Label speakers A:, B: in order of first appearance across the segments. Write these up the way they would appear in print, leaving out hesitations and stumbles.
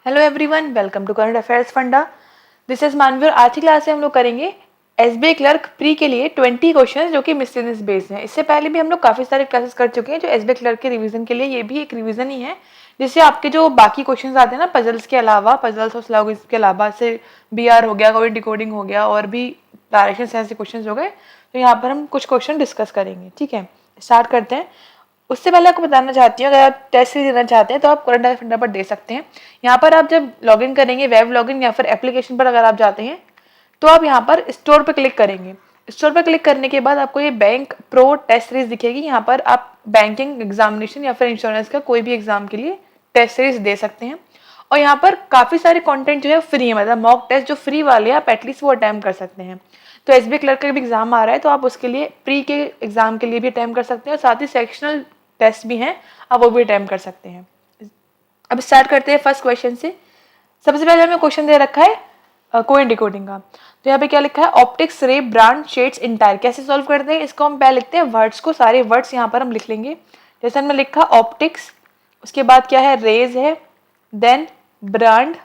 A: Hello everyone, welcome to current affairs funda. This is Manvi और आज की क्लास से हम लोग करेंगे एसबीआई क्लर्क प्री के लिए 20 क्वेश्चंस जो कि मिसलेनियस बेस्ड हैं। इससे पहले भी हम लोग काफ़ी सारे क्लासेस कर चुके हैं जो एसबीआई क्लर्क के रिवीजन के लिए, ये भी एक रिवीजन ही है जिससे आपके जो बाकी क्वेश्चंस आते हैं ना पजल्स के अलावा, पजल्स और स्लॉग्स के अलावा से बीआर हो गया, कोई डिकोडिंग हो गया और भी डायरेक्शन सेंस के क्वेश्चंस हो गए, तो यहाँ पर हम कुछ क्वेश्चन डिस्कस करेंगे। ठीक है, स्टार्ट करते हैं। उससे पहले आपको बताना चाहती हूँ, अगर आप टेस्ट सीरीज देना चाहते हैं तो आप करंट अफेयर फंडा पर दे सकते हैं। यहाँ पर आप जब लॉगिन करेंगे वेब लॉगिन या फिर एप्लीकेशन पर अगर आप जाते हैं तो आप यहाँ पर स्टोर पर क्लिक करेंगे। स्टोर पर क्लिक करने के बाद आपको ये बैंक प्रो टेस्ट सीरीज दिखेगी। यहाँ पर आप बैंकिंग एग्जामिनेशन या फिर इंश्योरेंस का कोई भी एग्जाम के लिए टेस्ट सीरीज दे सकते हैं। और यहाँ पर काफ़ी सारे कंटेंट जो है फ्री है, मतलब मॉक टेस्ट जो फ्री वाले आप एटलीस्ट वो अटैम्प्ट कर सकते हैं। तो एसबीआई क्लर्क का भी एग्जाम आ रहा है तो आप उसके लिए प्री के एग्जाम के लिए भी अटैम्प्ट कर सकते हैं और साथ ही सेक्शनल टेस्ट भी हैं, आप वो भी अटैम्प्ट कर सकते हैं। अब स्टार्ट करते हैं फर्स्ट क्वेश्चन से। सबसे पहले हमें क्वेश्चन दे रखा है कोइन डिकोडिंग का। तो यहाँ पे क्या लिखा है, ऑप्टिक्स रे ब्रांड शेड्स इंटायर। कैसे सॉल्व करते हैं इसको, हम पहले लिखते हैं वर्ड्स को, सारे वर्ड्स यहाँ पर हम लिख लेंगे। जैसे हमने लिखा ऑप्टिक्स, उसके बाद क्या है रेज है, देन ब्रांड,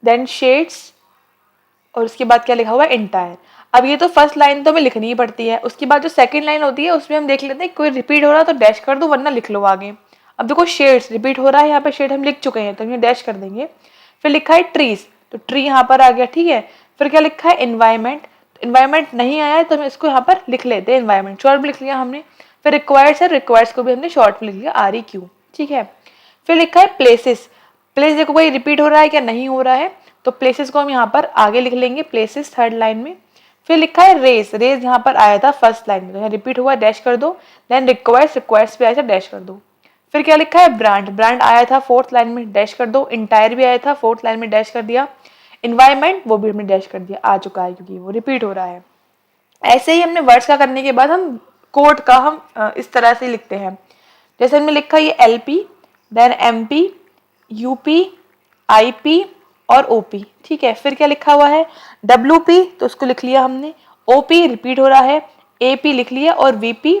A: देन शेड्स और उसके बाद क्या लिखा हुआ है इंटायर। अब ये तो फर्स्ट लाइन तो हमें लिखनी ही पड़ती है। उसके बाद जो सेकंड लाइन होती है उसमें हम देख लेते हैं कोई रिपीट हो रहा है तो डैश कर दो वरना लिख लो आगे। अब देखो शेड्स रिपीट हो रहा है, यहाँ पे शेड हम लिख चुके हैं तो हम डैश कर देंगे। फिर लिखा है ट्रीज, तो ट्री यहाँ पर आ गया। ठीक है, फिर क्या लिखा है इन्वायरमेंट, तो इन्वायरमेंट नहीं आया है तो हम इसको यहाँ पर लिख लेते हैं, इन्वायरमेंट शॉर्ट में लिख लिया हमने। फिर रिक्वायर्ड्स है, रिक्वायर्ड्स को भी हमने शॉर्ट में लिख लिया REQ। ठीक है, फिर लिखा है प्लेसेस। प्लेस देखो कोई रिपीट हो रहा है क्या, नहीं हो रहा है, तो प्लेसेस को हम यहाँ पर आगे लिख लेंगे, प्लेसेस थर्ड लाइन में। फिर लिखा है रेस, रेस यहाँ पर आया था फर्स्ट लाइन में तो यहाँ रिपीट हुआ डैश कर दो। देन रिक्वायर्स, रिक्वायर्स भी आया था डैश कर दो। फिर क्या लिखा है ब्रांड, ब्रांड आया था फोर्थ लाइन में डैश कर दो। इंटायर भी आया था फोर्थ लाइन में डैश कर दिया। इन्वायरमेंट वो भी हमने डैश कर दिया, आ चुका है क्योंकि वो रिपीट हो रहा है। ऐसे ही हमने वर्ड्स का करने के बाद हम कोड का हम इस तरह से लिखते हैं। जैसे हमने लिखा ये LP, then MP, UP, IP और OP। ठीक है, फिर क्या लिखा हुआ है WP, तो उसको लिख लिया हमने। OP रिपीट हो रहा है, AP लिख लिया और VP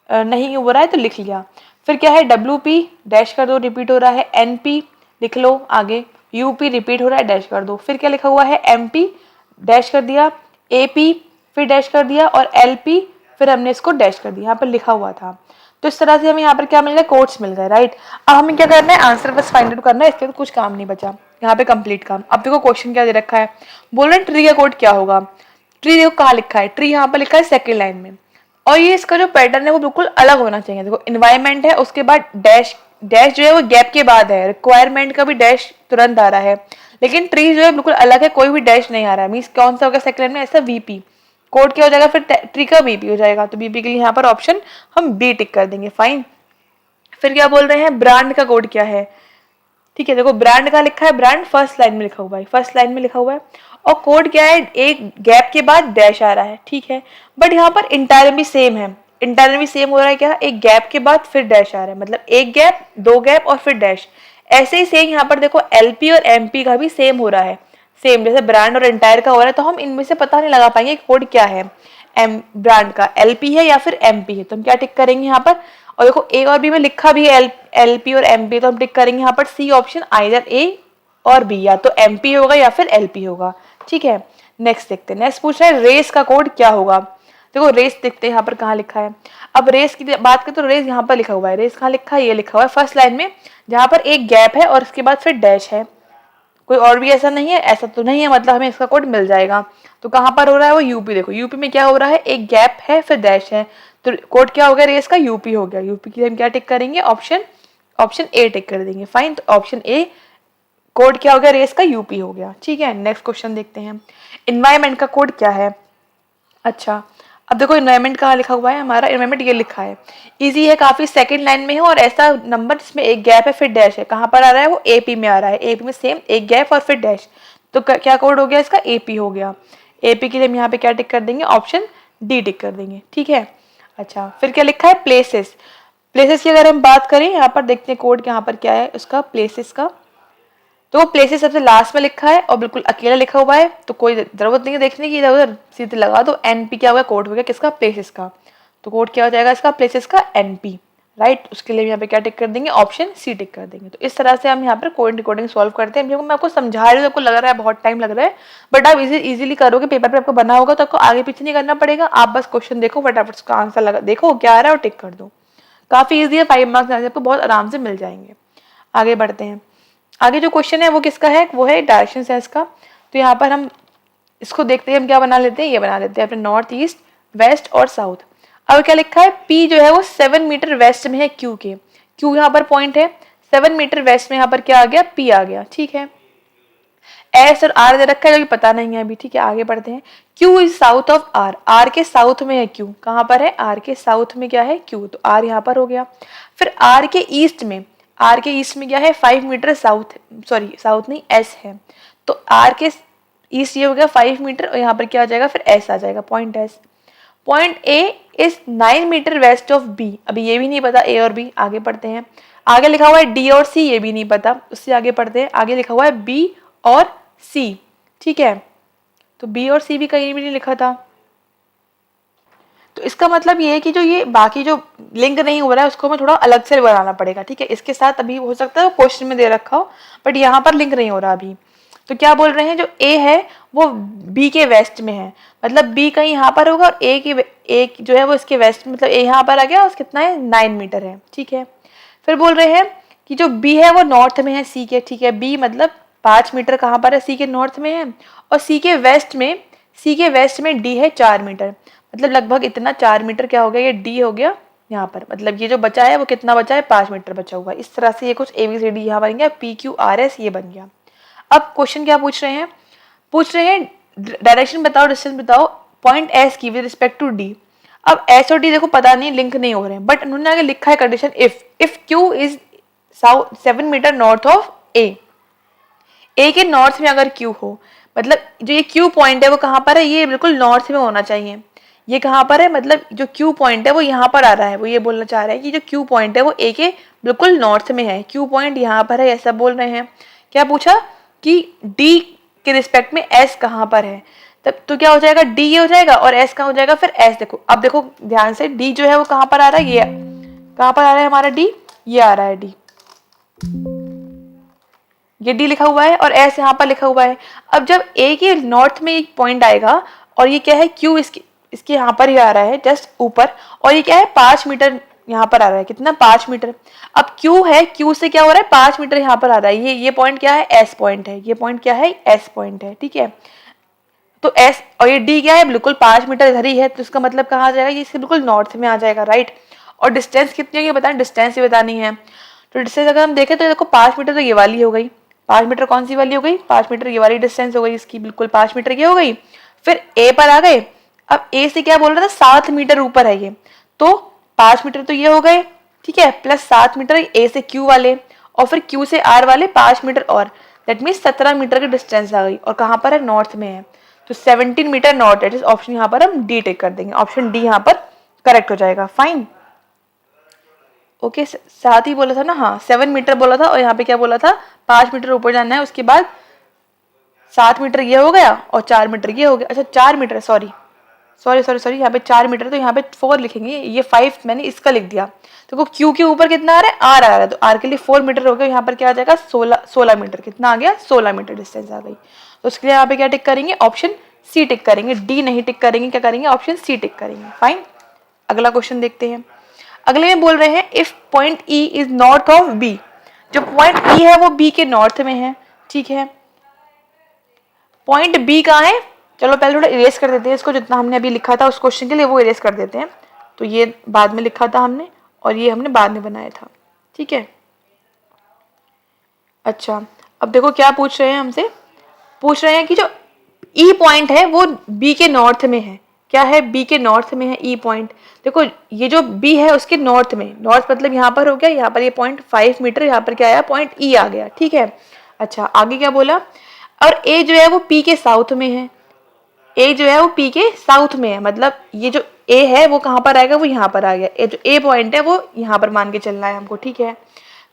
A: नहीं हो रहा है तो लिख लिया। फिर क्या है WP डैश कर दो, रिपीट हो रहा है। NP लिख लो आगे, UP रिपीट हो रहा है डैश कर दो। फिर क्या लिखा हुआ है MP डैश कर दिया, AP फिर डैश कर दिया और LP फिर हमने इसको डैश कर दिया, यहाँ पर लिखा हुआ था। तो इस तरह से हमें यहाँ पर क्या मिल गया, कोट्स मिल गए। राइट, अब हमें क्या करना है, आंसर बस फाइंड आउट करना है, इसके बाद कुछ काम नहीं बचा। यहाँ पे कंप्लीट काम। अब देखो क्वेश्चन क्या दे रखा है, बोल रहे ट्री का कोड क्या होगा। ट्री देखो कहाँ लिखा है, ट्री यहाँ पर लिखा है सेकेंड लाइन में, और ये इसका जो पैटर्न है वो बिल्कुल अलग होना चाहिए। देखो इन्वायरमेंट है, उसके बाद डैश, डैश जो है वो गैप के बाद है। रिक्वायरमेंट का भी डैश तुरंत आ रहा है, लेकिन ट्री जो है बिल्कुल अलग है, कोई भी डैश नहीं आ रहा है। मीन्स कौन सा होगा सेकंड लाइन में, ऐसा VP। कोड क्या हो जाएगा फिर, ट्री का VP हो जाएगा, तो VP के लिए यहाँ पर ऑप्शन हम B टिक कर देंगे। फाइन। फिर क्या बोल रहे हैं, ब्रांड का कोड क्या है। ठीक है, देखो ब्रांड का लिखा है, ब्रांड फर्स्ट लाइन में लिखा हुआ है, फर्स्ट लाइन में लिखा हुआ है। और कोड क्या है, एक गैप के बाद डैश आ रहा है। ठीक है, बट यहाँ पर इंटायर भी सेम है, इंटायर भी सेम हो रहा है क्या, एक गैप के बाद फिर डैश आ रहा है, मतलब एक गैप, दो गैप और फिर डैश। ऐसे ही सेम यहाँ पर देखो LP और MP का भी सेम हो रहा है, सेम जैसे ब्रांड और इंटायर का हो रहा है। तो हम इनमें से पता नहीं लगा पाएंगे कोड क्या है, ब्रांड का LP है या फिर MP है, तो हम क्या टिक करेंगे यहाँ पर। और देखो A और B में लिखा भी है LP और MP, तो हम टिक करेंगे यहाँ पर C ऑप्शन, आइदर A और B, या तो MP होगा या फिर LP होगा। ठीक है, नेक्स्ट देखते हैं। नेक्स्ट पूछ रहा है रेस का कोड क्या होगा। देखो रेस देखते हैं यहाँ पर कहाँ लिखा है। अब रेस की बात करें तो रेस यहाँ पर लिखा हुआ है, रेस कहाँ लिखा है, ये लिखा हुआ है फर्स्ट लाइन में, जहाँ पर एक गैप है और उसके बाद फिर डैश है। कोई और भी ऐसा नहीं है, ऐसा तो नहीं है, मतलब हमें इसका कोड मिल जाएगा। तो कहाँ पर हो रहा है वो UP, देखो UP में क्या हो रहा है, एक गैप है फिर डैश है, तो कोड क्या हो गया रेस का, UP हो गया। UP के लिए हम क्या टिक करेंगे, ऑप्शन A टिक कर देंगे। फाइन, तो ऑप्शन A कोड क्या हो गया रेस का, UP हो गया। ठीक है, नेक्स्ट क्वेश्चन देखते हैं। इन्वायरमेंट का कोड क्या है। अच्छा, अब देखो इन्वायरमेंट कहाँ लिखा हुआ है, हमारा इन्वायरमेंट ये लिखा है, इजी है काफी, सेकंड लाइन में है और ऐसा नंबर जिसमें एक गैप है फिर डैश है। कहाँ पर आ रहा है वो, AP में आ रहा है, AP में सेम एक गैप और फिर डैश। तो क्या कोड हो गया इसका, AP हो गया। AP के लिए हम यहाँ पे क्या टिक कर देंगे, ऑप्शन D टिक कर देंगे। ठीक है, अच्छा फिर क्या लिखा है प्लेसेस। प्लेसेस की अगर हम बात करें, यहाँ पर देखते हैं कोड यहाँ पर क्या है उसका, प्लेसेस का। तो प्लेसेस सबसे लास्ट में लिखा है और बिल्कुल अकेला लिखा हुआ है, तो कोई जरूरत नहीं है देखने की, इधर उधर सीधे लगा दो। NP क्या होगा, कोड हो गया किसका, प्लेसेस का। तो कोड क्या हो जाएगा इसका, प्लेसेस का NP। राइट। उसके लिए यहाँ पे क्या टिक कर देंगे, ऑप्शन सी टिक कर देंगे। तो इस तरह से हम यहाँ पर कोडिंग सॉल्व करते हैं। मैं आपको समझा रही हूँ, आपको लग रहा है बहुत टाइम लग रहा है, बट आप इजीली करोगे, पेपर पे आपको बना होगा तो आपको आगे पीछे नहीं करना पड़ेगा। आप बस क्वेश्चन देखो, फटाफट उसका आंसर लगा देखो क्या आ रहा है और टिक कर दो। काफी ईजी है, 5 मार्क्स आपको बहुत आराम से मिल जाएंगे। आगे बढ़ते हैं। आगे जो क्वेश्चन है वो किसका है, वो है डायरेक्शन सेंस का। तो यहाँ पर हम इसको देखते हैं, हम क्या बना लेते हैं, ये बना लेते हैं अपने नॉर्थ ईस्ट, वेस्ट और साउथ। अब क्या लिखा है, पी जो है वो 7 मीटर वेस्ट में है क्यू के। क्यू यहाँ पर पॉइंट है, 7 मीटर वेस्ट में यहाँ पर क्या आ गया, पी आ गया। ठीक है, एस और आर दे रखा है जो कि पता नहीं है अभी। ठीक है, आगे बढ़ते हैं। Q is south of R, R के साउथ में है क्यू। कहाँ पर है, आर के साउथ में क्या है, क्यू। तो आर यहाँ पर हो गया। फिर आर के ईस्ट में, आर के ईस्ट में क्या है, 5 मीटर साउथ, सॉरी साउथ नहीं एस है। तो आर के ईस्ट ये हो गया 5 मीटर और यहाँ पर क्या आ जाएगा, फिर एस आ जाएगा, point S. Point A is 9 meter west of B. अभी ये भी नहीं पता ए और बी। आगे पढ़ते हैं। आगे लिखा हुआ है डी और सी, ये भी नहीं पता। उससे आगे पढ़ते हैं। आगे लिखा हुआ है बी और सी। ठीक है, तो बी और सी भी कहीं भी नहीं लिखा था। तो इसका मतलब ये है कि जो ये बाकी जो लिंक नहीं हो रहा है उसको हमें थोड़ा अलग से बनाना पड़ेगा। ठीक है, इसके साथ अभी हो सकता है क्वेश्चन में दे रखा हो, बट यहाँ पर लिंक नहीं हो रहा अभी। तो क्या बोल रहे हैं, जो ए है वो बी के वेस्ट में है, मतलब बी कहीं यहाँ पर होगा और ए जो है वो इसके वेस्ट, मतलब ए यहाँ पर आ गया और कितना है, 9 मीटर है। ठीक है, फिर बोल रहे हैं कि जो बी है वो नॉर्थ में है सी के। ठीक है, बी मतलब 5 मीटर कहाँ पर है, सी के नॉर्थ में है। और सी के वेस्ट में डी है 4 मीटर, मतलब लगभग इतना 4 मीटर क्या हो गया, ये डी हो गया यहाँ पर। मतलब ये जो बचा है वो कितना बचा है, 5 मीटर बचा हुआ है। इस तरह से ये कुछ ABCD यहाँ बन गया, PQRS ये बन गया। अब क्वेश्चन क्या पूछ रहे हैं, डायरेक्शन बताओ, डिस्टेंस बताओ पॉइंट एस की विद रिस्पेक्ट टू डी। अब एस और डी देखो पता नहीं, लिंक नहीं हो रहे हैं, बट उन्होंने आगे लिखा है condition, if Q is 7 metre north of A के नॉर्थ में अगर क्यू हो, मतलब जो ये क्यू पॉइंट है वो कहाँ पर है, ये बिल्कुल नॉर्थ में होना चाहिए। ये कहाँ पर है, मतलब जो क्यू पॉइंट है वो यहाँ पर आ रहा है। वो ये बोलना चाह रहा है कि जो क्यू पॉइंट है वो ए के बिल्कुल नॉर्थ में है, क्यू पॉइंट यहाँ पर है, ऐसा बोल रहे हैं। क्या पूछा कि डी के रिस्पेक्ट में एस कहाँ पर है, तब तो क्या हो जाएगा, डी ये हो जाएगा और एस कहाँ हो जाएगा, फिर एस। देखो अब देखो ध्यान से, डी जो है वो कहाँ पर आ रहा है, ये कहाँ पर आ रहा है हमारा डी, ये आ रहा है डी, ये डी लिखा हुआ है और एस यहाँ पर लिखा हुआ है। अब जब ए के नॉर्थ में एक पॉइंट आएगा और ये क्या है, क्यू इसके यहाँ पर ही आ रहा है जस्ट ऊपर, और ये क्या है 5 मीटर यहाँ पर आ रहा है, कितना 5 मीटर। अब क्यू है, क्यू से क्या हो रहा है 5 मीटर यहाँ पर आ रहा है, ये पॉइंट क्या है, एस पॉइंट है, ये पॉइंट क्या है, एस पॉइंट है। ठीक है, तो एस और ये डी क्या है, बिल्कुल 5 मीटर इधर ही है, तो इसका मतलब कहाँ आ जाएगा, ये इसके बिल्कुल नॉर्थ में आ जाएगा, राइट। और डिस्टेंस कितनी है ये बताना, डिस्टेंस ये बतानी है। तो डिस्टेंस अगर हम देखें तो देखो 5 मीटर तो ये वाली हो गई, 5 मीटर कौन सी वाली हो गई, 5 मीटर ये वाली डिस्टेंस हो गई इसकी, बिल्कुल 5 मीटर ये हो गई। फिर ए पर आ गए। अब ए से क्या बोल रहा था, 7 मीटर ऊपर है ये, तो 5 मीटर तो ये हो गए। ठीक है, प्लस 7 मीटर ए से क्यू वाले और फिर क्यू से आर वाले 5 मीटर और, दैट मीन्स 17 मीटर की डिस्टेंस आ गई। और कहाँ पर है, नॉर्थ में है, तो 17 meter north, that is option यहाँ पर हम डी टेक कर देंगे, ऑप्शन डी यहाँ पर करेक्ट हो जाएगा। फाइन, ओके साथ ही बोला था ना, हाँ 7 मीटर बोला था और यहाँ पे क्या बोला था, 5 मीटर ऊपर जाना है, उसके बाद 7 मीटर ये हो गया और 4 मीटर ये हो गया। अच्छा 4 मीटर, सॉरी, यहाँ पे 4 मीटर, तो यहाँ पे 4 लिखेंगे, ये 5 मैंने इसका लिख दिया। देखो क्यू के ऊपर कितना आ रहा है, आर आ रहा है, तो आर के लिए 4 मीटर हो गया, यहाँ पर क्या आ जाएगा 16 मीटर, कितना आ गया 16 मीटर डिस्टेंस आ गई। तो उसके लिए यहाँ पे क्या टिक करेंगे, ऑप्शन सी टिक करेंगे, डी नहीं टिक करेंगे, क्या करेंगे, ऑप्शन सी टिक करेंगे। फाइन, अगला क्वेश्चन देखते हैं। अगले में बोल रहे हैं if point E is north of B, जो पॉइंट ई है वो बी के नॉर्थ में है। ठीक है, पॉइंट बी कहाँ है, चलो पहले थोड़ा इरेज कर देते हैं इसको, जितना हमने अभी लिखा था उस क्वेश्चन के लिए वो इरेज कर देते हैं। तो ये बाद में लिखा था हमने और ये हमने बाद में बनाया था। ठीक है, अच्छा अब देखो क्या पूछ रहे हैं हमसे, पूछ रहे हैं कि जो ई पॉइंट है वो बी के नॉर्थ में है। क्या है, बी के नॉर्थ में है ई पॉइंट। देखो ये जो बी है उसके नॉर्थ में, नॉर्थ मतलब यहाँ पर हो गया, यहाँ पर ये 0.5 मीटर, यहाँ पर क्या आया, पॉइंट ई आ गया। ठीक है, अच्छा आगे क्या बोला, और ए जो है वो पी के साउथ में है, ए जो है वो पी के साउथ में है, मतलब ये जो ए है वो कहाँ पर आएगा, वो यहाँ पर आ गया, ए जो ए पॉइंट है वो यहाँ पर मान के चलना है हमको। ठीक है,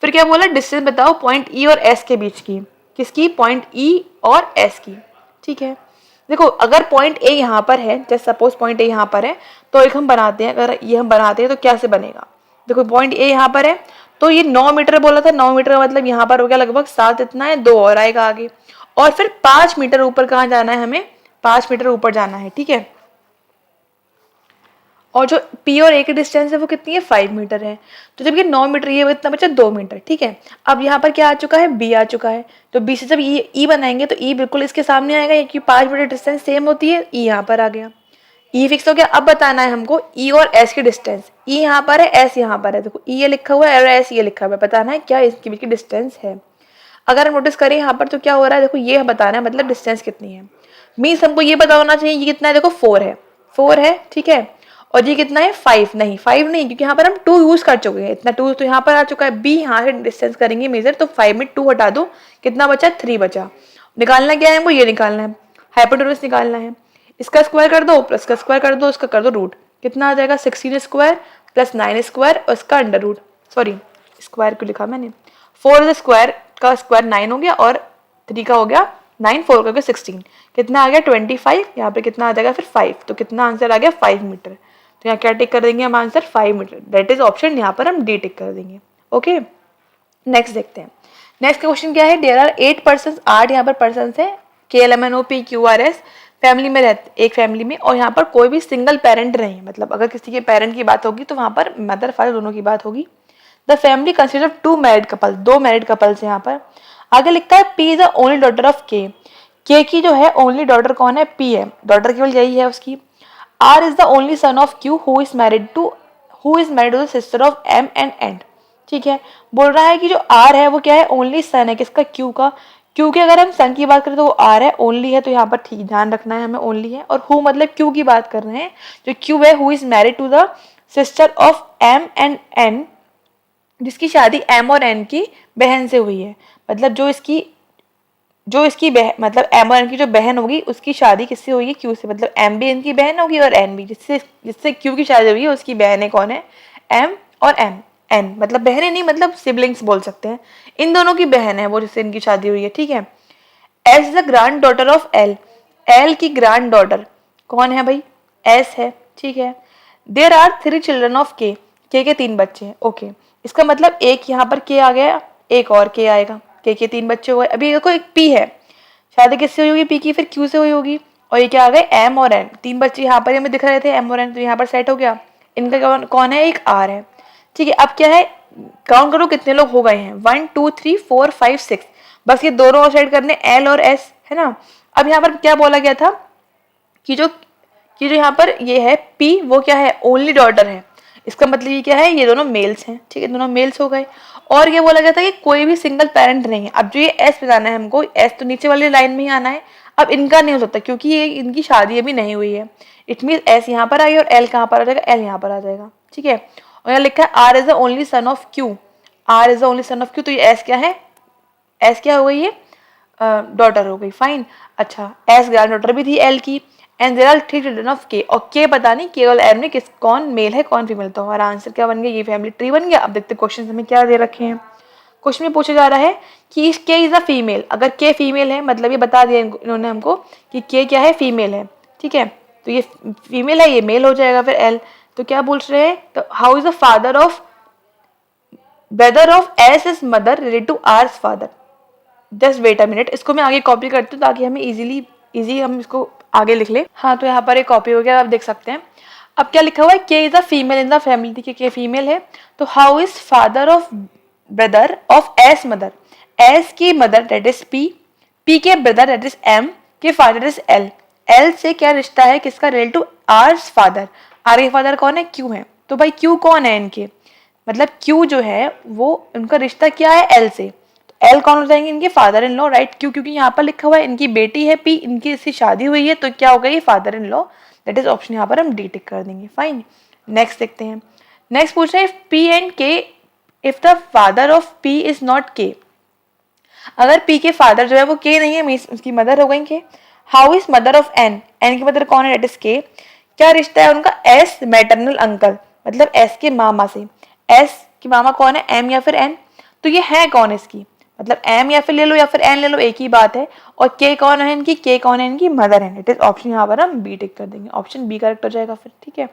A: फिर क्या बोला, डिस्टेंस बताओ पॉइंट ई और एस के बीच की, किसकी, पॉइंट ई और एस की। ठीक है, देखो अगर पॉइंट ए यहाँ पर है, जैसे सपोज पॉइंट ए यहाँ पर है, तो एक हम बनाते हैं, अगर ये हम बनाते हैं तो क्या से बनेगा, देखो पॉइंट ए यहाँ पर है, तो ये 9 मीटर बोला था, 9 मीटर का मतलब यहाँ पर हो गया लगभग 7, इतना है 2 और आएगा आगे, और फिर 5 मीटर ऊपर कहाँ जाना है हमें, 5 मीटर ऊपर जाना है, ठीक है। और जो पी और ए की डिस्टेंस है वो कितनी है, 5 मीटर है। तो जब ये 9 मीटर, ये इतना बचा 2 मीटर, ठीक है। अब यहाँ पर क्या आ चुका है, बी आ चुका है, तो बी से जब ई बनाएंगे तो ई बिल्कुल इसके सामने आएगा, क्योंकि 5 मीटर डिस्टेंस सेम होती है, ई यहाँ पर आ गया, ई फिक्स हो गया। अब बताना है हमको ई और एस की डिस्टेंस, ई यहाँ पर है, एस यहाँ पर है, देखो ई ये लिखा हुआ है और एस ये लिखा हुआ है, बताना है क्या इसके बीच की डिस्टेंस है। अगर हम नोटिस करें यहाँ पर तो क्या हो रहा है, देखो ये बताना है मतलब डिस्टेंस कितनी है, मीन्स हमको ये पता होना चाहिए ये कितना है, देखो 4 है, 4 है, ठीक है। और ये कितना है, 5 नहीं, 5 नहीं, क्योंकि यहाँ पर हम 2 यूज कर चुके हैं, इतना 2 तो यहाँ पर आ चुका है। बी यहाँ से डिस्टेंस करेंगे मेजर, तो 5 में 2 हटा दो, कितना बचा, 3 बचा। निकालना क्या है हमको, ये निकालना है, हाइपोटेन्यूज निकालना है। इसका स्क्वायर कर दो, प्लस का स्क्वायर कर दो, इसका कर दो रूट, कितना आ जाएगा, 16 स्क्वायर प्लस 9 स्क्वायर और इसका अंडर रूट, सॉरी स्क्वायर क्यों लिखा मैंने, 4 स्क्वायर का स्क्वायर 9 हो गया और 3 का हो गया 9, 4 का हो गया 16, कितना आ गया 25, यहाँ पे कितना आ जाएगा फिर 5, तो कितना आंसर आ गया 5 मीटर। तो यहाँ क्या टिक कर देंगे हम, answer 5 meter, that is option, यहाँ पर हम डी टिक कर देंगे। ओके, नेक्स्ट देखते हैं। नेक्स्ट क्वेश्चन क्या है, देयर आर 8 पर्सन, 8 यहाँ पर पर्सन है, KLMNOPQRS फैमिली में रहते, एक फैमिली में, और यहाँ पर कोई भी सिंगल पेरेंट नहीं है, मतलब अगर किसी के पेरेंट की बात होगी तो वहाँ पर मदर फादर दोनों की बात होगी। The family consist of 2 married couple, 2 married couples हैं यहाँ पर। आगे लिखा है P is the only daughter of के, के की जो है ओनली डॉटर कौन है, पी है, डॉटर केवल यही है उसकी। R is the only son of Q who is married to the sister of M and and, ठीक है। बोल रहा है कि जो आर है वो क्या है, ओनली सन है किसका, क्यू का। क्यू की अगर हम सन की बात करें तो वो आर है, ओनली है, तो यहाँ पर ठीक ध्यान रखना है हमें, ओनली है। और हु मतलब क्यू की बात कर रहे हैं, जो क्यू है who is married to the sister of M and N, जिसकी शादी एम और एन की बहन से हुई है, मतलब जो इसकी मतलब एम और एन की जो बहन होगी उसकी शादी किससे हुई है, क्यू से, मतलब एम भी इनकी बहन होगी और एन भी, जिससे क्यू की शादी हुई है उसकी बहन है, कौन है, एम और एम, एन मतलब बहनें नहीं, मतलब सिबलिंग्स बोल सकते हैं, इन दोनों की बहन है वो जिससे इनकी शादी हुई है, ठीक है। S is the grand daughter of L, L की ग्रैंड डॉटर कौन है भाई, एस है, ठीक है। देयर आर 3 चिल्ड्रन ऑफ के 3 बच्चे हैं, ओके। इसका मतलब एक यहाँ पर के आ गया, एक और के आएगा, के 3 बच्चे हुए। अभी देखो एक पी है, शादी किससे हुई होगी, पी की, फिर क्यू से हुई होगी, और ये क्या आ गए, एम और एन, 3 बच्चे यहाँ पर हमें दिख रहे थे, एम और एन, तो यहाँ पर सेट हो गया। इनका कौन है, एक आर है, ठीक है। अब क्या है, काउंट करो कितने लोग हो गए हैं, 1 2 3 4 5 6, बस ये दोनों और साइड करने, एल और एस है ना। अब यहाँ पर क्या बोला गया था कि जो यहाँ पर ये है पी, वो क्या है, ओनली डॉटर है, इसका मतलब ये क्या है, ये दोनों मेल्स हैं, ठीक है, दोनों मेल्स हो गए। और ये बोला गया था कि कोई भी सिंगल पेरेंट नहीं है। अब जो ये एस पे जाना है हमको, एस तो नीचे वाली लाइन में ही आना है, अब इनका नहीं हो सकता क्योंकि ये इनकी शादी अभी नहीं हुई है, इट मीन एस यहाँ पर आई और एल कहाँ पर आ जाएगा, एल यहाँ पर आ जाएगा, ठीक है। और यहाँ लिखा है R is the only son of Q, R is the only son of Q, तो ये एस क्या है, एस क्या हो गई, ये डॉटर हो गई, फाइन। अच्छा, एस ग्रैंड डॉटर भी थी एल की, and there are 3 children of K, और के पता नहीं के और एम ने किस, कौन मेल है कौन फीमेल, तो हमारा आंसर क्या बन गया, ये फैमिली ट्री बन गया। अब देखते क्वेश्चन हमें क्या दे रखे हैं। क्वेश्चन में पूछा जा रहा है कि के इज अ फीमेल, अगर के फीमेल है मतलब ये बता दिया इन्होंने हमको कि के क्या है, फीमेल है, ठीक है, तो ये फीमेल है, ये मेल हो जाएगा फिर एल। तो क्या पूछ रहे हैं, तो how is the father of brother of S is mother related to R's father, just wait a minute, इसको मैं आगे कॉपी करती हूँ ताकि हमें इजी हम इसको आगे लिख ले। हाँ, तो यहाँ पर एक कॉपी हो गया, आप देख सकते हैं। अब क्या लिखा हुआ है, K is a female in the family, थी के फीमेल है, तो how is father of brother of S mother, S की mother that is P, P के brother that is M, K father is L, L से क्या रिश्ता है किसका, related to R's father, R के फादर कौन है, क्यू है, तो भाई क्यू कौन है इनके, मतलब क्यू जो है वो उनका रिश्ता क्या है, एल से, एल कौन हो जाएंगे, इनके फादर इन लॉ, राइट, क्यों, क्योंकि यहाँ पर लिखा हुआ है इनकी बेटी है पी, इनकी इससे शादी हुई है, तो क्या हो गई, father in law, that is option, यहाँ पर हम डी टिक कर देंगे, फाइन। नेक्स्ट देखते हैं। नेक्स्ट पूछ रहे हैं पी एंड के, if the father of P is not के, अगर पी के फादर जो है वो के नहीं है, मीन्स उसकी मदर हो गई K. How is mother of N, N की मदर कौन है, दैट इज के, क्या रिश्ता है उनका, एस मैटरनल अंकल, मतलब एस के मामा से, एस के मामा कौन है, एम या फिर एन, तो ये है कौन इसकी, मतलब एम या फिर ले लो या फिर एन ले लो, एक ही बात है। और के कौन है इनकी, के कौन है इनकी, मदर है, इट इज ऑप्शन, यहाँ पर हम बी टिक कर देंगे, ऑप्शन बी करेक्ट हो जाएगा फिर, ठीक है।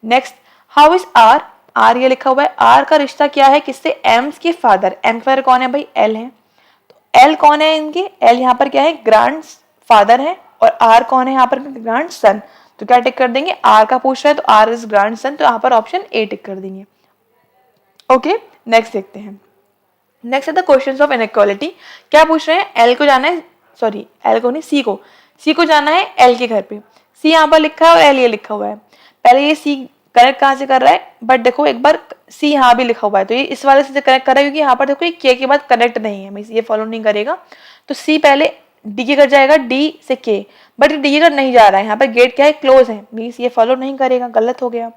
A: Next, how is R, R ये लिखा हुआ है। आर का रिश्ता क्या है किससे, एम्स के फादर। एम के फादर कौन है भाई, एल है। तो एल कौन है इनके, एल यहाँ पर क्या है, ग्रैंड फादर है, और आर कौन है यहाँ पर, ग्रैंड सन। तो क्या टिक कर देंगे, आर का पूछ रहा है तो आर इज ग्रैंड सन, तो यहाँ पर ऑप्शन ए टिक कर देंगे। ओके, नेक्स्ट देखते हैं। नेक्स्ट है द क्वेश्चंस ऑफ इनइक्वालिटी। क्या पूछ रहे हैं, एल को जाना है, सॉरी एल को नहीं, सी को जाना है एल के घर पे। सी यहाँ पर लिखा है और एल ये लिखा हुआ है। पहले ये सी कनेक्ट कहाँ से कर रहा है, बट देखो एक बार सी यहाँ भी लिखा हुआ है तो ये इस वाले से कनेक्ट कर रहा है, क्योंकि यहाँ पर देखो ये के के बाद कनेक्ट नहीं है, मीन्स ये फॉलो नहीं करेगा। तो सी पहले डी के घर जाएगा, डी से के, बट डी के घर नहीं जा रहा है, यहाँ पर गेट क्या है, क्लोज है, मीन्स ये फॉलो नहीं करेगा, गलत हो गया।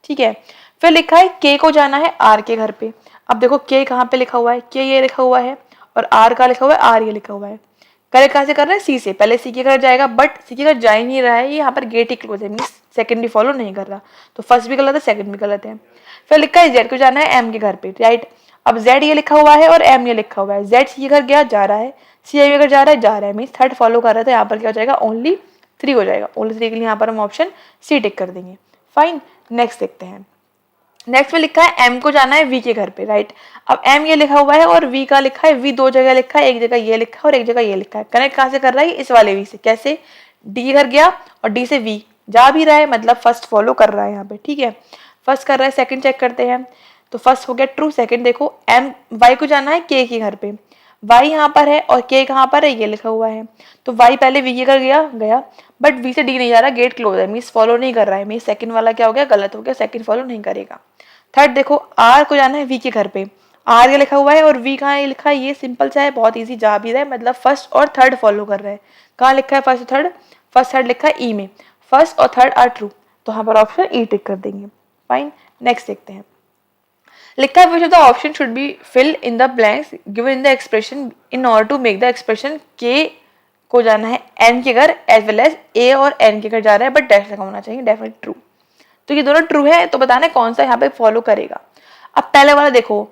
A: ठीक है, फिर लिखा है के को जाना है आर के घर पे। अब देखो के कहाँ पे लिखा हुआ है, के ये लिखा हुआ है, और आर का लिखा हुआ है, आर ये लिखा हुआ है। करेक्ट कहाँ से कर रहे हैं, सी से। पहले सी के घर जाएगा, बट सी के घर जा ही नहीं रहा है, ये यहाँ पर गेट ही क्लोज है, मीन्स सेकंड भी फॉलो नहीं कर रहा, तो फर्स्ट भी गलत है, सेकंड भी गलत है। फिर लिखा है जेड को जाना है एम के घर पे, राइट। अब जेड ये लिखा हुआ है और एम ये लिखा हुआ है, जेड सी के घर गया, जा रहा है, सी एम के घर जा रहा है, मीन्स थर्ड फॉलो कर रहा था, यहाँ पर क्या हो जाएगा, ओनली 3 हो जाएगा। ओनली 3 के लिए यहाँ पर हम ऑप्शन सी टिक कर देंगे। फाइन, नेक्स्ट देखते हैं। नेक्स्ट में लिखा है एम को जाना है वी के घर पे, राइट। अब एम ये लिखा हुआ है और वी का लिखा है, वी 2 जगह लिखा है, एक जगह ये लिखा है और एक जगह ये लिखा है। कनेक्ट कहाँ से कर रहा है, इस वाले वी से। कैसे, डी के घर गया और डी से वी जा भी रहा है, मतलब फर्स्ट फॉलो कर रहा है यहाँ पे। ठीक है, फर्स्ट कर रहा है, सेकंड चेक करते हैं। तो फर्स्ट हो गया ट्रू, सेकंड देखो एम वाई को जाना है के घर पे, वाई यहाँ पर है और के कहाँ पर है, ये लिखा हुआ है। तो वाई पहले वी के घर गया, बट वी से डी नहीं जा रहा, गेट क्लोज है, मीन्स फॉलो नहीं कर रहा है, मीन्स सेकंड वाला क्या हो गया, गलत हो गया, सेकंड फॉलो नहीं करेगा। थर्ड देखो आर को जाना है वी के घर पे, आर ये लिखा हुआ है और वी कहाँ ये लिखा है, ये सिंपल सा है, बहुत इजी, जा भी रहा है, मतलब फर्स्ट और थर्ड फॉलो कर रहा है। कहाँ लिखा है फर्स्ट थर्ड, फर्स्ट थर्ड लिखा है ई में, फर्स्ट और थर्ड आर ट्रू, तो यहाँ पर ऑप्शन ई टिक कर देंगे। फाइन, नेक्स्ट देखते हैं। लिखा है which of the option should be fill in the blanks given in the expression in order to make the expression. के को जाना है एन के घर एज वेल एज ए और एन के घर जा रहा है, बट डैश लगा होना चाहिए, डेफिनेट ट्रू। तो ये दोनों ट्रू है, तो बताना है कौन सा यहाँ पे फॉलो करेगा। अब पहले वाला देखो,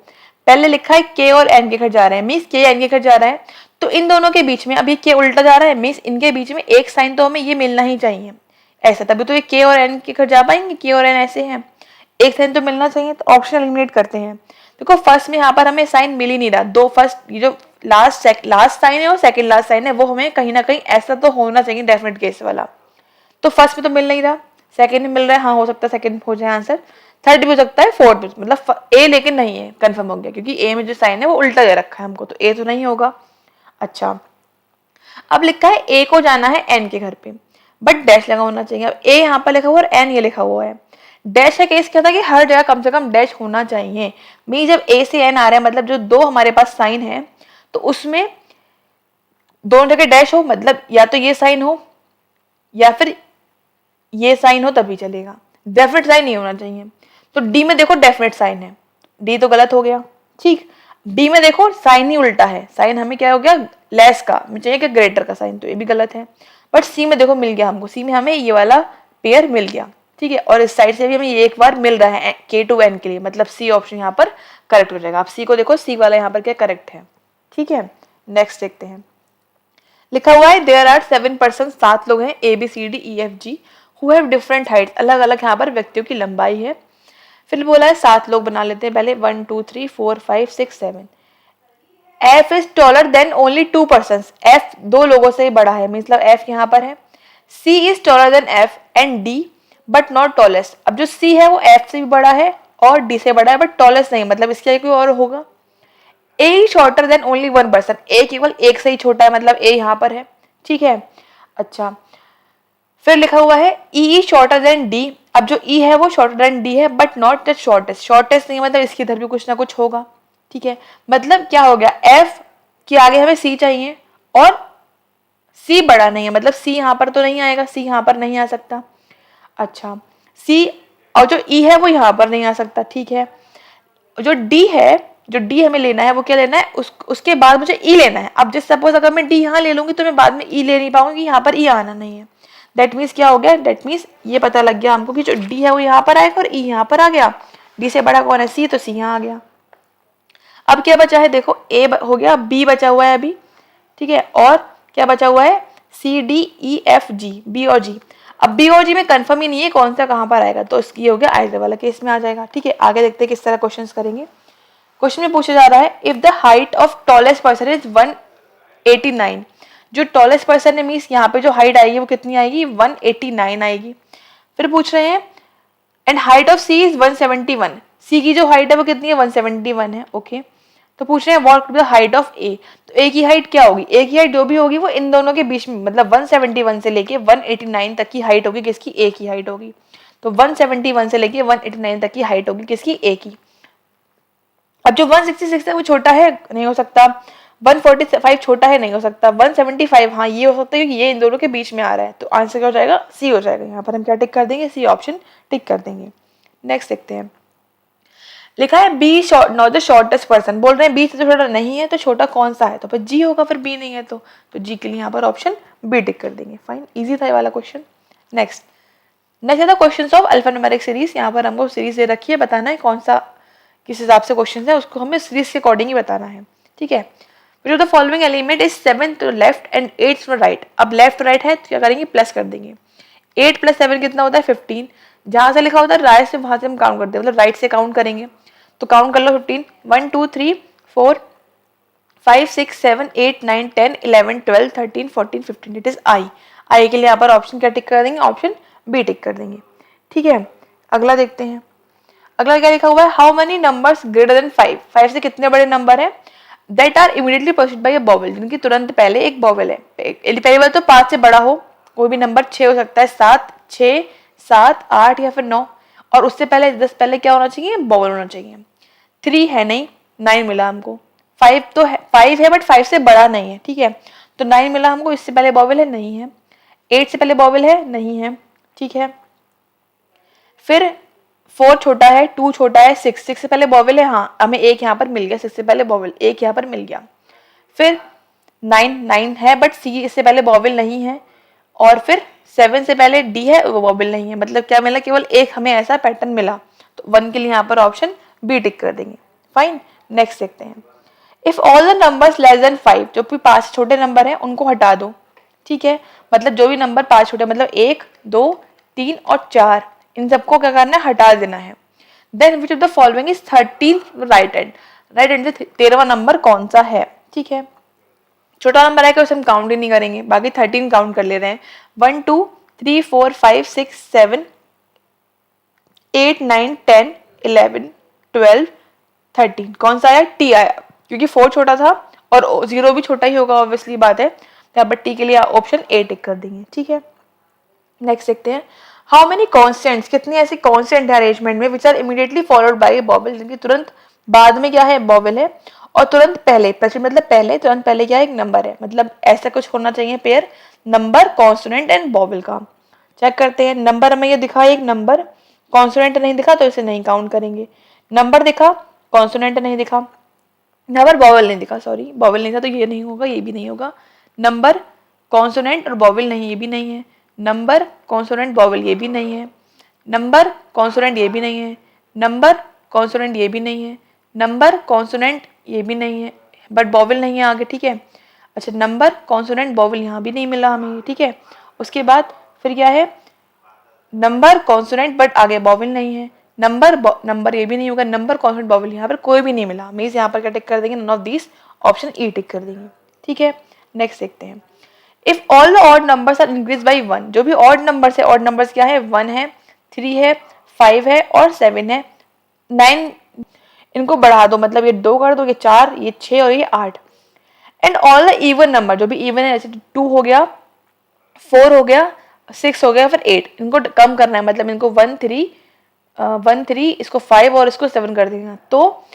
A: पहले लिखा है के और एन के घर जा रहा है, मीन्स के एन के घर जा रहा है, तो इन दोनों के बीच में अभी के उल्टा जा रहा है, मीन्स इनके बीच में एक साइन तो हमें ये मिलना ही चाहिए, ऐसा तभी तो ये के और एन के घर जा पाएंगे। के और एन ऐसे हैं, एक साइन तो मिलना चाहिए, तो ऑप्शन एलिमिनेट करते हैं। देखो फर्स्ट में यहाँ पर हमें साइन मिल ही नहीं रहा, दो फर्स्ट ये जो लास्ट साइन है और सेकंड लास्ट साइन है, वो हमें कहीं ना कहीं ऐसा तो होना चाहिए डेफिनेट केस वाला। तो फर्स्ट में तो मिल नहीं रहा, सेकंड में मिल रहा है, हाँ हो सकता है सेकंड हो जाए आंसर, थर्ड भी हो सकता है, फोर्थ भी, मतलब ए लेकिन नहीं है, कंफर्म हो गया, क्योंकि ए में जो साइन है वो उल्टा दे रखा है हमको, तो ए तो नहीं होगा। अच्छा, अब लिखा है ए को जाना है एन के घर पे, बट डैश लगा होना चाहिए। अब ए यहाँ पर लिखा हुआ है और एन ये लिखा हुआ है। डैश का केस क्या था कि हर जगह कम से कम डैश होना चाहिए, मीन जब ए से एन आ रहा है, मतलब जो दो हमारे पास साइन है, तो उसमें दोनों जगह डैश हो, मतलब या तो ये साइन हो या फिर ये साइन हो तभी चलेगा, डेफिनेट साइन नहीं होना चाहिए। तो डी में देखो डेफिनेट साइन है, डी तो गलत हो गया। ठीक, डी में देखो साइन ही उल्टा है, साइन हमें क्या हो गया, लेस का चाहिए कि ग्रेटर का साइन, तो ये भी गलत है। बट सी में देखो मिल गया हमको, सी में हमें ये वाला पेयर मिल गया। ठीक है, और इस साइड से भी हमें ये एक बार मिल रहा है के टू एन के लिए, मतलब सी ऑप्शन यहाँ पर करेक्ट हो जाएगा। आप सी को देखो, सी वाला यहाँ पर क्या करेक्ट है। ठीक है, नेक्स्ट देखते हैं। लिखा हुआ है देयर आर 7 पर्सन, 7 लोग हैं, A B C D E F G, who have different height, अलग अलग यहाँ पर व्यक्तियों की लंबाई है। फिर बोला है 7 लोग बना लेते हैं पहले, 1 2 3 4 5 6 7। F is taller then only 2 person, F 2 लोगों से बड़ा है, मतलब एफ यहाँ पर है। C is taller than F and D but not tallest, अब जो सी है वो एफ से भी बड़ा है और डी से बड़ा है, बट टॉलेस्ट नहीं, मतलब इसके आगे कोई और होगा। A shorter than only 1 person, A केवल एक से ही छोटा है, मतलब ए यहाँ पर है। ठीक है, अच्छा, फिर लिखा हुआ है ई शॉर्टर देन डी, अब जो ई है वो शॉर्टर देन डी है, but not the shortest, shortest नहीं, मतलब इसके इधर भी कुछ ना कुछ होगा। ठीक है, मतलब क्या हो गया, एफ के आगे हमें सी चाहिए और सी बड़ा नहीं है, मतलब सी यहाँ पर तो नहीं आएगा, सी यहाँ पर नहीं आ सकता। अच्छा, सी और जो ई है वो यहाँ पर नहीं आ सकता। ठीक है, जो डी है, जो डी हमें लेना है वो क्या लेना है, उसके बाद मुझे ई लेना है। अब जिस सपोज अगर मैं डी यहाँ ले लूंगी तो मैं बाद में ई ले नहीं पाऊंगी, यहाँ पर ई आना नहीं है। दैट मीन्स क्या हो गया, दैट मीन्स ये पता लग गया हमको कि जो डी है वो यहाँ पर आएगा और ई यहाँ पर आ गया। डी से बड़ा कौन है, सी, तो सी यहाँ आ गया। अब क्या बचा है, देखो ए हो गया, बी बचा हुआ है अभी। ठीक है, और क्या बचा हुआ है, C D E F G, B और जी। अब बी और जी में कंफर्म ही नहीं है कौन सा कहाँ पर आएगा, तो इसकी हो गया आइदर वाला केस में आ जाएगा। ठीक है, आगे देखते हैं किस तरह क्वेश्चन करेंगे। क्वेश्चन में पूछा जा रहा है if the height of tallest person is 189, जो टॉलेस्ट पर्सन है मीन्स यहाँ पे जो हाइट आएगी वो कितनी आएगी, 189 आएगी। फिर पूछ रहे हैं and height of C is 171, C की जो हाइट है वो कितनी है, 171 है। ओके, तो पूछ रहे हैं व्हाट द हाइट ऑफ ए, तो ए की हाइट क्या होगी, ए की हाइट जो भी होगी वो इन दोनों के बीच में, मतलब 171 से लेके 189 तक की हाइट होगी किसकी, ए की हाइट होगी। तो 171 से लेके 189 तक की हाइट होगी किसकी, ए की। अब जो 166 है वो छोटा है, नहीं हो सकता। 145 छोटा है, नहीं हो सकता। 175 हाँ ये हो सकता है क्योंकि ये इन दोनों के बीच में आ रहा है, तो आंसर क्या हो जाएगा, सी हो जाएगा। यहाँ पर हम क्या टिक कर देंगे, सी ऑप्शन टिक कर देंगे। नेक्स्ट देखते हैं, लिखा है B not the shortest person, बोल रहे हैं बी से तो छोटा नहीं है, तो छोटा कौन सा है, तो फिर जी होगा, फिर बी नहीं है तो जी के लिए यहाँ पर ऑप्शन बी टिक कर देंगे। फाइन, इजी था ये वाला क्वेश्चन। नेक्स्ट है क्वेश्चन ऑफ अल्फान्यूमेरिक सीरीज। यहाँ पर हमको सीरीज दे रखी है, बताना है कौन सा किस हिसाब से क्वेश्चन है, उसको हमें सीरीज के अकॉर्डिंग ही बताना है। ठीक है, the following element is 7 to left and 8 to right. अब लेफ्ट राइट है तो क्या करेंगे, प्लस कर देंगे। 8 + 7 कितना होता है, 15। जहां से लिखा होता है राइट से वहां से हम काउंट करते हैं, मतलब राइट से काउंट करेंगे, तो काउंट कर लो 15, 1 2 3 4 5 6 7 8 9 10 11 12 13 14 15, इट इज आई के लिए यहाँ पर ऑप्शन क्या टिक कर देंगे, ऑप्शन बी टिक कर देंगे। ठीक है, अगला देखते हैं। अगला क्या लिखा हुआ है, how many numbers greater than 5, 5 से कितने बड़े नंबर है, that are immediately proceed by a vowel, जिनकी तुरंत पहले एक वोवेल है। पहली बात तो 5 से बड़ा हो, कोई भी नंबर 6 हो सकता है, 7 6 7 8 या फिर 9, और उससे पहले 10 पहले क्या होना चाहिए, वोवेल होना चाहिए। 3 है नहीं, 9 मिला हमको। 5 तो है, 5 है बट 5 से बड़ा नहीं है। ठीक है, तो 9 मिला हमको, इससे पहले वोवेल है, नहीं है। 8 से पहले वोवेल है, नहीं है। ठीक है, फिर 4 छोटा है, 2 छोटा है, 6 से पहले वोवेल है, हाँ हमें एक यहाँ पर मिल गया, 6 से पहले वोवेल एक यहाँ पर मिल गया। फिर 9 है बट सी इससे पहले वोवेल नहीं है, और फिर 7 से पहले डी है, वो वोवेल नहीं है, मतलब क्या मिला, केवल एक हमें ऐसा पैटर्न मिला, तो 1 के लिए यहाँ पर ऑप्शन बी टिक कर देंगे। फाइन, नेक्स्ट देखते हैं। If all the numbers less than 5, जो भी 5 छोटे नंबर है उनको हटा दो। ठीक है, मतलब जो भी नंबर 5 छोटे, मतलब 1 2 3 और 4, इन सबको क्या करना है, हटा देना है। Then which of the following is 13 right hand, right hand से 13वां नंबर कौन सा है। ठीक है, छोटा नंबर है कि उसे हम काउंट ही नहीं करेंगे, बाकी 13 काउंट कर ले रहे हैं। 1 2 3 4 5 6 7 8 9 10 11 12 13, कौन सा आया, टी आया, क्योंकि 4 छोटा था और 0 भी छोटा ही होगा, ऑब्वियसली बात है, तो यहाँ पर टी के लिए ऑप्शन ए टिक कर देंगे। ठीक है, नेक्स्ट देखते हैं। हाउ मेनी कॉन्स्टेंट्स, कितनी ऐसी कॉन्स्टेंट है अरेंजमेंट में, which are immediately followed by vowel, जिनकी तुरंत बाद में क्या है, वोवेल है, और तुरंत पहले, मतलब पहले, तुरंत पहले क्या है, एक नंबर है, मतलब ऐसा कुछ होना चाहिए pair, number consonant and vowel का। चेक करते हैं, नंबर हमें ये दिखा एक नंबर, कॉन्सोनेंट नहीं दिखा तो इसे नहीं काउंट करेंगे। नंबर दिखा, कॉन्सोनेंट नहीं दिखा, यहाँ पर वोवेल नहीं दिखा, सॉरी वोवेल नहीं था, तो ये नहीं होगा, ये भी नहीं होगा। नंबर कॉन्सोनेंट और वोवेल नहीं, ये भी नहीं है। नंबर कॉन्सोनेंट वोवेल, ये भी नहीं है। नंबर कॉन्सोनेंट, ये भी नहीं है। नंबर कॉन्सोनेंट, ये भी नहीं है। नंबर कॉन्सोनेंट, ये भी नहीं है, बट वोवेल नहीं है आगे। ठीक है, अच्छा नंबर कॉन्सोनेंट वोवेल यहाँ भी नहीं मिला हमें। ठीक है, उसके बाद फिर क्या है, नंबर कॉन्सोनेंट बट आगे वोवेल नहीं है। नंबर ये भी नहीं होगा, नंबर कॉन्सोनेंट वोवेल यहाँ पर कोई भी नहीं मिला, मींस यहाँ पर क्या टिक कर देंगे, none of this, option E tick कर देंगे। ठीक है, नेक्स्ट देखते हैं। If all the odd numbers are increase by 1, जो भी ऑड नंबर्स है, ऑड नंबर्स क्या है, 1 है, 3 है, 5 है और 7 है। 9 इनको बढ़ा दो, मतलब ये 2 कर दो, ये 4, ये 6 और ये 8। And all the even number, जो भी इवन है, जैसे 2 हो गया, 4 हो गया, 6 हो गया, फिर 8, इनको कम करना है, मतलब इनको 1 3 इसको 5 और इसको 7 कर देंगे। तो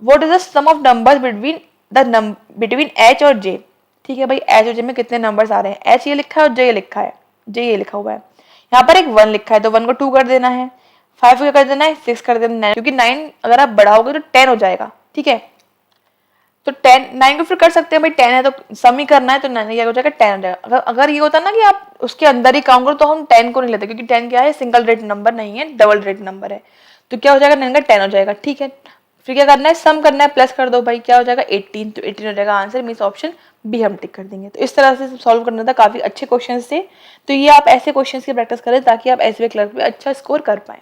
A: what is the sum of numbers between H और जे। ठीक है भाई, एच और जे में कितने नंबर्स आ रहे हैं, एच ये लिखा है और जे ये लिखा है, जे ये लिखा हुआ है। यहाँ पर एक 1 लिखा है, तो 1 को 2 कर देना है, 5 को क्या कर देना है, 6 कर देना है, क्योंकि 9 अगर आप बढ़ाओगे तो 10 हो जाएगा। ठीक है, तो 10 9 को फिर कर सकते हैं भाई, 10 है तो सम ही करना है, तो 9 क्या हो जाएगा, 10 हो जाएगा। अगर ये होता ना कि आप उसके अंदर ही काउंट करो, तो हम 10 को नहीं लेते, क्योंकि 10 क्या है, सिंगल रेट नंबर नहीं है, डबल रेट नंबर है, तो क्या हो जाएगा, 9 का 10 हो जाएगा। ठीक है, फिर क्या करना है, सम करना है, प्लस कर दो भाई, क्या हो जाएगा 18, तो 18 हो जाएगा आंसर, मीन्स ऑप्शन बी हम टिक कर देंगे। तो इस तरह से सॉल्व करना था, काफी अच्छे क्वेश्चन थे। तो ये आप ऐसे क्वेश्चन की प्रैक्टिस करें ताकि आप एसबीआई क्लर्क में अच्छा स्कोर कर पाए।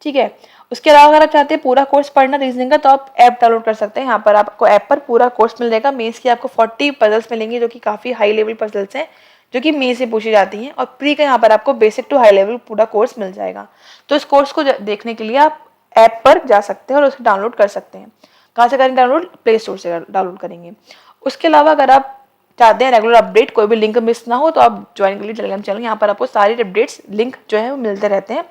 A: ठीक है, उसके अलावा अगर आप चाहते हैं पूरा कोर्स पढ़ना रीजनिंग का, तो आप ऐप डाउनलोड कर सकते हैं। यहाँ पर आपको ऐप पर पूरा कोर्स मिल जाएगा। मेंस की आपको 40 पजल्स मिलेंगे जो कि काफ़ी हाई लेवल पजल्स हैं, जो कि मेंस से पूछी जाती हैं। और प्री का यहाँ पर आपको बेसिक टू हाई लेवल पूरा कोर्स मिल जाएगा। तो इस कोर्स को देखने के लिए आप ऐप पर जा सकते हैं और उसे डाउनलोड कर सकते हैं। कहाँ से करेंगे डाउनलोड? प्ले स्टोर से डाउनलोड करेंगे। उसके अलावा अगर आप चाहते हैं रेगुलर अपडेट, कोई भी लिंक मिस ना हो, तो आप ज्वाइन कर लीजिए टेलीग्राम चैनल। यहाँ पर आपको सारी अपडेट्स लिंक जो है वो मिलते रहते हैं।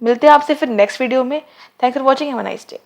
A: मिलते हैं आपसे फिर नेक्स्ट वीडियो में। Thanks for watching, have a nice day.